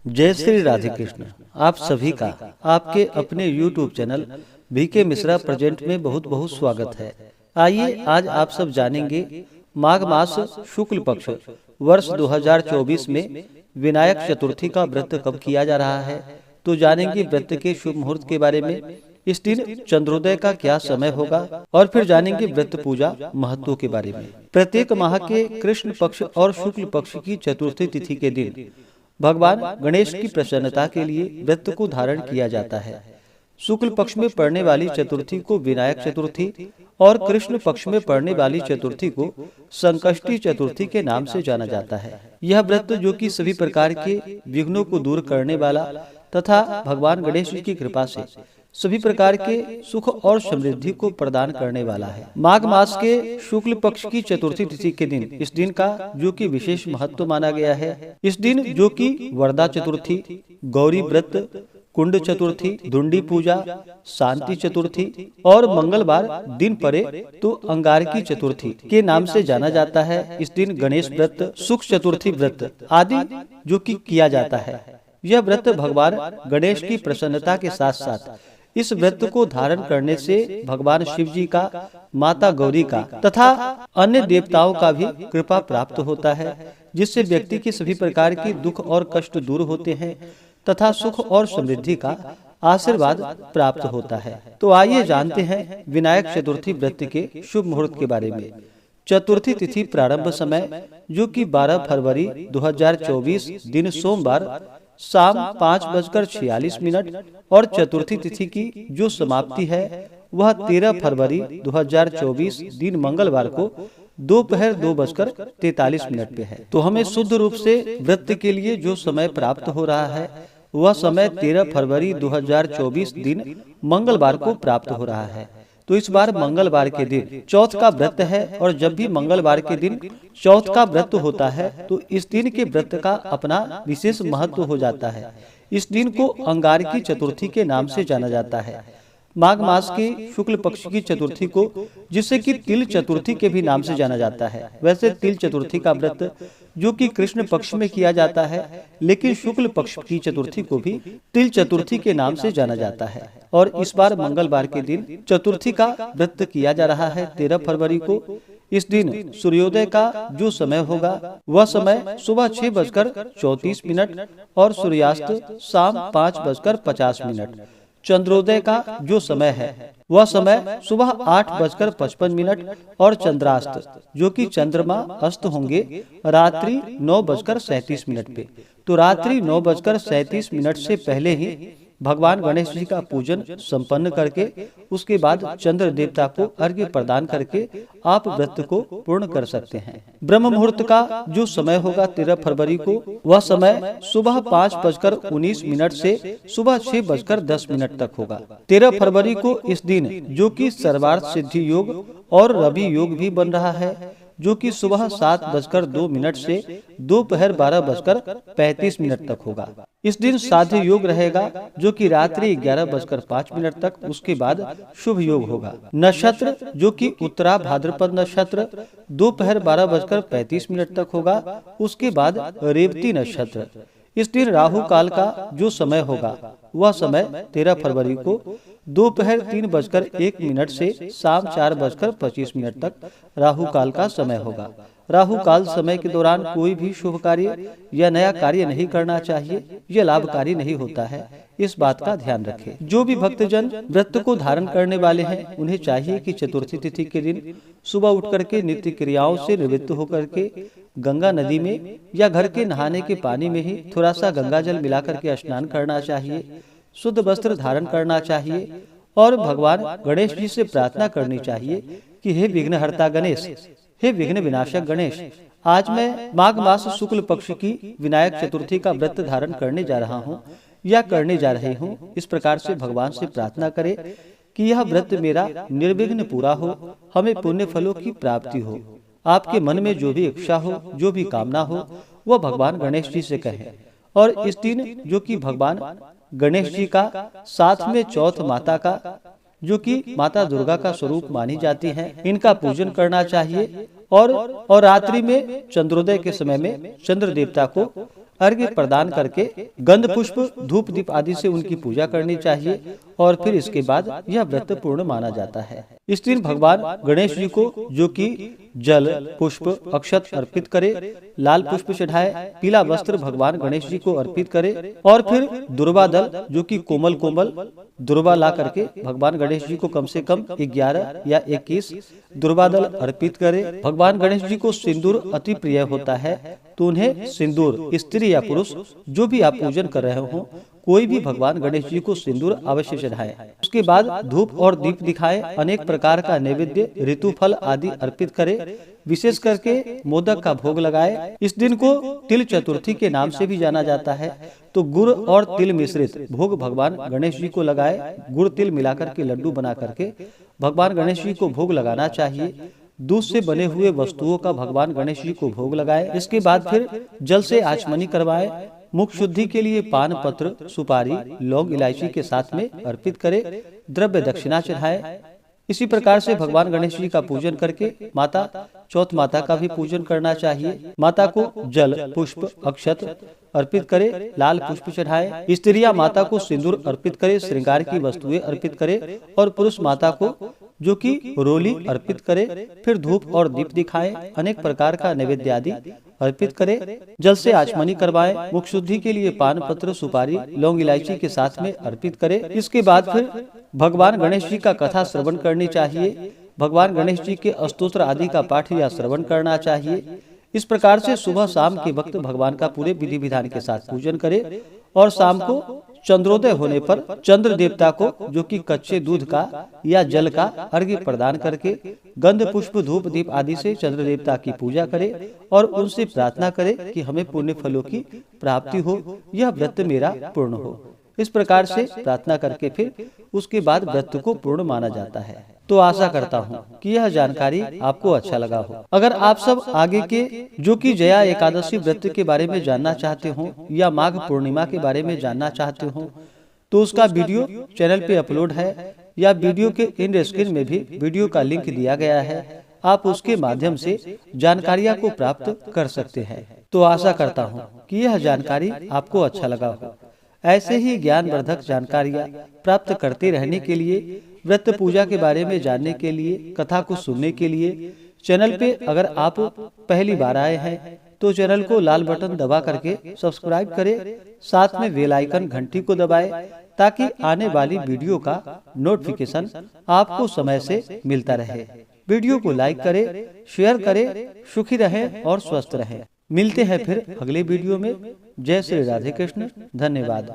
जय श्री राधे कृष्ण। आप सभी का आपके अपने YouTube channel BK Mishra present में बहुत बहुत स्वागत है। आइए आज आप सब जानेंगे माघ मास शुक्ल पक्ष वर्ष 2024 में विनायक चतुर्थी का व्रत कब किया जा रहा है। तो जानेंगे व्रत के शुभ मुहूर्त के बारे में, इस दिन चंद्रोदय का क्या समय होगा और फिर जानेंगे व्रत पूजा महत्व के बारे में। प्रत्येक माह के कृष्ण पक्ष और शुक्ल पक्ष की चतुर्थी तिथि के दिन भगवान गणेश की प्रसन्नता के लिए व्रत को धारण किया जाता है। शुक्ल पक्ष में पड़ने वाली चतुर्थी को विनायक चतुर्थी और कृष्ण पक्ष में पड़ने वाली चतुर्थी को संकष्टी चतुर्थी के नाम से जाना जाता है। यह व्रत जो कि सभी प्रकार के विघ्नों को दूर करने वाला तथा भगवान गणेश जी की कृपा से सभी प्रकार के सुख और समृद्धि को प्रदान करने वाला है। माघ मास के शुक्ल पक्ष की चतुर्थी तिथि के दिन, इस दिन का जो कि विशेष महत्व माना गया है। इस दिन जो कि वरदा चतुर्थी, गौरी व्रत, कुंड चतुर्थी, धुंडी पूजा, शांति चतुर्थी और मंगलवार दिन पड़े तो अंगारकी चतुर्थी के नाम से जाना जाता है। इस दिन गणेश व्रत, सुख चतुर्थी व्रत आदि जो कि किया जाता है। यह व्रत भगवान गणेश की प्रसन्नता के साथ साथ इस व्रत को धारण करने से भगवान शिव जी का, माता गौरी का तथा अन्य देवताओं का भी कृपा प्राप्त होता है, जिससे व्यक्ति के सभी प्रकार के दुख और कष्ट दूर होते हैं तथा सुख और समृद्धि का आशीर्वाद प्राप्त होता है। तो आइए जानते हैं विनायक चतुर्थी व्रत के शुभ मुहूर्त के बारे में। चतुर्थी तिथि प्रारंभ समय जो कि 12 फरवरी 2024 दिन सोमवार शाम 5:46 और चतुर्थी तिथि की जो समाप्ति है वह 13 फरवरी 2024 दिन मंगलवार को दोपहर 2:43 पे है। तो हमें शुद्ध रूप से व्रत के लिए जो समय प्राप्त हो रहा है वह समय 13 फरवरी 2024 दिन मंगलवार को प्राप्त हो रहा है। तो इस बार मंगलवार के दिन चौथ का व्रत है और जब भी मंगलवार के दिन चौथ का व्रत होता है तो इस दिन के व्रत का अपना विशेष महत्व हो जाता है। इस दिन को अंगारकी चतुर्थी के नाम से जाना जाता है। माघ मास के शुक्ल पक्ष की चतुर्थी को, जिसे कि तिल चतुर्थी के भी नाम से जाना जाता है। वैसे तिल चतुर्थी का व्रत जो कि कृष्ण पक्ष में किया जाता है, लेकिन शुक्ल पक्ष की चतुर्थी को भी तिल चतुर्थी के नाम से जाना जाता है। और इस बार मंगलवार के दिन चतुर्थी का व्रत किया जा रहा है 13 फरवरी को। इस दिन सूर्योदय का जो समय होगा वह समय सुबह 6:34 और सूर्यास्त शाम 5:50। चंद्रोदय का जो समय है वह समय सुबह 8:55 और चंद्रास्त जो कि चंद्रमा अस्त होंगे रात्रि 9:37 पे। तो रात्रि 9:37 से पहले ही भगवान गणेश जी का पूजन संपन्न करके उसके बाद चंद्र देवता को अर्घ्य प्रदान करके आप व्रत को पूर्ण कर सकते हैं। ब्रह्म मुहूर्त का जो समय होगा 13 फरवरी को वह समय सुबह 5:19 से सुबह 6:10 तक होगा। 13 फरवरी को इस दिन जो कि सर्वार्थ सिद्धि योग और रवि योग भी बन रहा है, जो कि सुबह 7:02 से दोपहर 12:35 तक होगा। इस दिन साध्य योग रहेगा जो कि रात्रि 11:05 तक। उसके बाद शुभ योग होगा। नक्षत्र जो कि उत्तरा भाद्रपद नक्षत्र दोपहर 12:35 तक होगा। उसके बाद रेवती नक्षत्र। इस दिन राहु काल का जो समय होगा वह समय 13 फरवरी को दोपहर 3:01 से शाम 4:25 तक राहु काल का समय होगा। राहु काल समय के दौरान कोई भी शुभ कार्य या नया कार्य नहीं करना चाहिए, यह लाभकारी नहीं होता है, इस बात का ध्यान रखें। जो भी भक्तजन व्रत को धारण करने वाले हैं उन्हें चाहिए कि चतुर्थी तिथि के दिन सुबह उठ करके नित्य क्रियाओं से निवृत्त होकर के गंगा नदी में या घर के नहाने के पानी में ही थोड़ा सा गंगा जल मिला करके स्नान करना चाहिए, शुद्ध वस्त्र धारण करना चाहिए और भगवान गणेश जी से प्रार्थना करनी चाहिए कि हे विघ्नहर्ता गणेश, हे विघ्न विनाशक गणेश, आज मैं माघ मास शुक्ल पक्ष की विनायक चतुर्थी का व्रत धारण करने जा रहा हूँ या करने जा रही हूँ। इस प्रकार से भगवान से प्रार्थना करें कि यह व्रत मेरा निर्विघ्न पूरा हो, हमें पुण्य फलों की प्राप्ति हो। आपके मन में जो भी इच्छा हो, जो भी कामना हो, वह भगवान गणेश जी से कहें। और इस दिन जो कि भगवान गणेश जी का साथ में चौथ माता का जो कि माता दुर्गा का स्वरूप मानी जाती हैं, इनका पूजन करना चाहिए और रात्रि में चंद्रोदय के समय में चंद्र देवता को अर्घ्य प्रदान करके गंध पुष्प धूप दीप आदि से उनकी पूजा करनी चाहिए और फिर इसके बाद यह व्रत पूर्ण माना जाता है। इस दिन भगवान गणेश जी को जो कि जल पुष्प अक्षत अर्पित करे, लाल पुष्प चढ़ाए, पीला वस्त्र भगवान गणेश जी को अर्पित करे और फिर दुर्वा दल जो कि कोमल कोमल दुर्वा ला करके भगवान गणेश जी को कम से कम 11 या 21 दुर्वा दल अर्पित करे। भगवान गणेश जी को सिंदूर अति प्रिय होता है, तो उन्हें सिंदूर स्त्री या पुरुष जो भी आप पूजन कर रहे हो कोई भी भगवान गणेश जी को सिंदूर अवश्य चढ़ाए। उसके बाद धूप और दीप दिखाए, अनेक प्रकार का नैवेद्य ऋतु फल आदि अर्पित करे, विशेष करके मोदक का भोग लगाए। इस दिन को तिल चतुर्थी के नाम से भी जाना जाता है, तो गुड़ और तिल मिश्रित भोग भगवान गणेश जी को लगाए। गुड़ तिल मिलाकर के लड्डू बना करके भगवान गणेश जी को भोग लगाना चाहिए। दूध से बने हुए वस्तुओं का भगवान गणेश जी को भोग लगाए। इसके बाद फिर जल से आचमनी करवाए। मुख शुद्धि के लिए पान पत्र सुपारी लौंग इलायची के साथ में अर्पित करे, द्रव्य दक्षिणा चढ़ाए। इसी प्रकार से भगवान गणेश जी का पूजन करके माता चौथ माता का भी पूजन करना चाहिए। माता को जल पुष्प अक्षत अर्पित करे, लाल पुष्प चढ़ाए। स्त्रियां माता को सिंदूर अर्पित करे, श्रृंगार की वस्तुएं अर्पित करे और पुरुष माता को जो कि रोली अर्पित करे। फिर धूप और दीप दिखाए, अनेक प्रकार का नैवेद्य आदि अर्पित करे, जल से आचमनी करवाए। मुख शुद्धि के लिए पान पत्र सुपारी लौंग इलायची के साथ में अर्पित करे। इसके बाद फिर भगवान गणेश जी का कथा श्रवण करनी चाहिए। भगवान गणेश जी के स्तोत्र आदि का पाठ या श्रवण करना चाहिए। इस प्रकार से सुबह शाम के वक्त भगवान का पूरे विधि विधान के साथ पूजन करे और शाम को चंद्रोदय होने पर चंद्र देवता को जो कि कच्चे दूध का या जल का अर्घ्य प्रदान करके गंध पुष्प धूप दीप आदि से चंद्र देवता की पूजा करे और उनसे प्रार्थना करे कि हमें पुण्य फलों की प्राप्ति हो, यह व्रत मेरा पूर्ण हो। इस प्रकार से प्रार्थना करके फिर उसके बाद व्रत को पूर्ण माना जाता है। तो आशा करता हूँ कि यह जानकारी आपको अच्छा लगा हो। अगर आप सब आगे के जो कि जया एकादशी व्रत के बारे में जानना चाहते हो या माघ पूर्णिमा के बारे में जानना चाहते हो तो उसका वीडियो चैनल पे अपलोड है या वीडियो के एंड स्क्रीन में भी वीडियो का लिंक दिया गया है। आप उसके माध्यम से जानकारियाँ को प्राप्त कर सकते हैं। तो आशा करता हूँ कि यह जानकारी आपको अच्छा लगा हो। ऐसे ही ज्ञानवर्धक जानकारियाँ प्राप्त करते रहने के लिए, व्रत पूजा के बारे में जानने के लिए, कथा को सुनने के लिए चैनल पे अगर आप पहली बार आए हैं तो चैनल को लाल बटन दबा करके सब्सक्राइब करें, साथ में बेल आइकन घंटी को दबाएं ताकि आने वाली वीडियो का नोटिफिकेशन आपको समय से मिलता रहे। वीडियो को लाइक करें, शेयर करें। सुखी रहें और स्वस्थ रहें। मिलते हैं फिर अगले वीडियो में। जय श्री राधे कृष्ण। धन्यवाद।